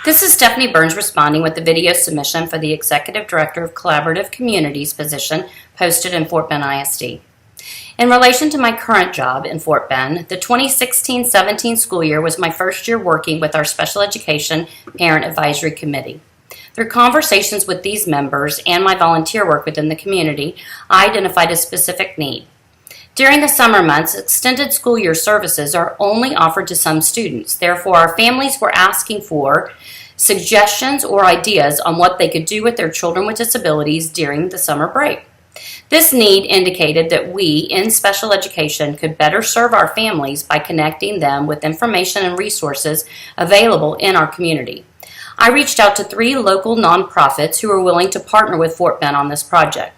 This is Stephanie Burns responding with the video submission for the Executive Director of Collaborative Communities position posted in Fort Bend ISD. In relation to my current job in Fort Bend, the 2016-17 school year was my first year working with our Special Education Parent Advisory Committee. Through conversations with these members and my volunteer work within the community, I identified a specific need. During the summer months, extended school year services are only offered to some students. Therefore, our families were asking for suggestions or ideas on what they could do with their children with disabilities during the summer break. This need indicated that we, in special education, could better serve our families by connecting them with information and resources available in our community. I reached out to 3 local nonprofits who were willing to partner with Fort Bend on this project.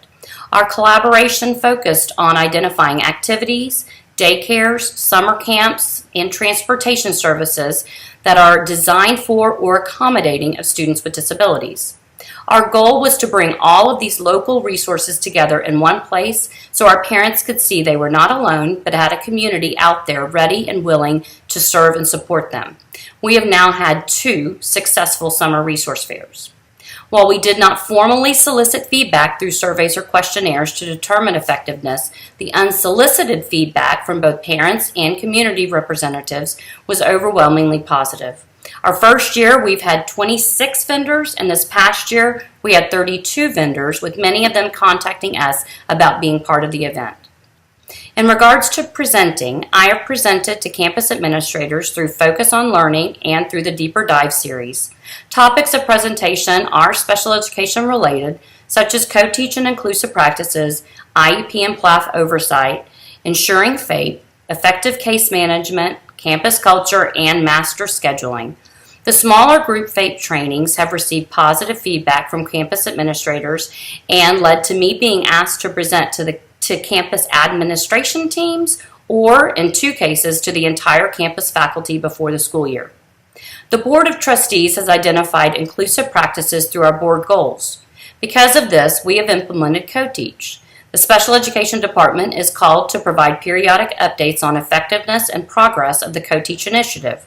Our collaboration focused on identifying activities, daycares, summer camps, and transportation services that are designed for or accommodating of students with disabilities. Our goal was to bring all of these local resources together in one place so our parents could see they were not alone but had a community out there ready and willing to serve and support them. We have now had 2 successful summer resource fairs. While we did not formally solicit feedback through surveys or questionnaires to determine effectiveness, the unsolicited feedback from both parents and community representatives was overwhelmingly positive. Our first year, we've had 26 vendors, and this past year, we had 32 vendors, with many of them contacting us about being part of the event. In regards to presenting, I have presented to campus administrators through Focus on Learning and through the Deeper Dive series. Topics of presentation are special education related, such as co-teach and inclusive practices, IEP and PLAF oversight, ensuring FAPE, effective case management, campus culture, and master scheduling. The smaller group FAPE trainings have received positive feedback from campus administrators and led to me being asked to present to campus administration teams or, in 2 cases, to the entire campus faculty before the school year. The Board of Trustees has identified inclusive practices through our board goals. Because of this, we have implemented co-teach. The Special Education Department is called to provide periodic updates on effectiveness and progress of the co-teach initiative.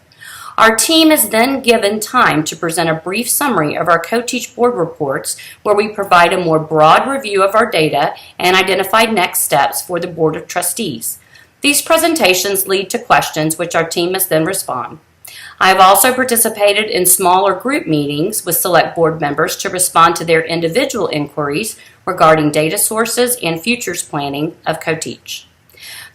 Our team is then given time to present a brief summary of our co-teach board reports where we provide a more broad review of our data and identify next steps for the Board of Trustees. These presentations lead to questions which our team must then respond. I have also participated in smaller group meetings with select board members to respond to their individual inquiries regarding data sources and futures planning of co-teach.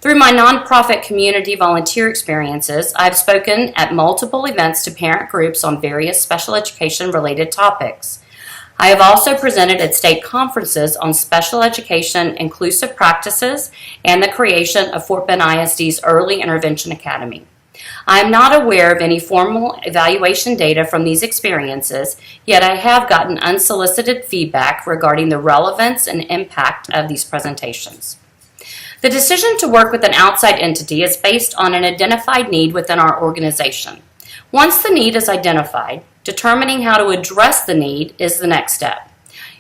Through my nonprofit community volunteer experiences, I've spoken at multiple events to parent groups on various special education related topics. I have also presented at state conferences on special education inclusive practices and the creation of Fort Bend ISD's Early Intervention Academy. I am not aware of any formal evaluation data from these experiences, yet I have gotten unsolicited feedback regarding the relevance and impact of these presentations. The decision to work with an outside entity is based on an identified need within our organization. Once the need is identified, determining how to address the need is the next step.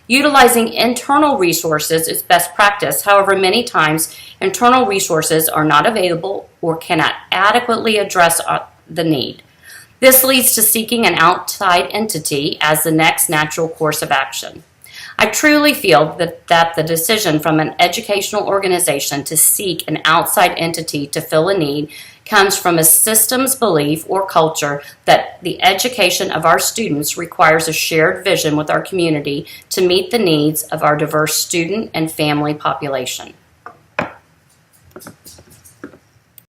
Utilizing internal resources is best practice. However, many times internal resources are not available or cannot adequately address the need. This leads to seeking an outside entity as the next natural course of action. I truly feel that the decision from an educational organization to seek an outside entity to fill a need comes from a systems belief or culture that the education of our students requires a shared vision with our community to meet the needs of our diverse student and family population.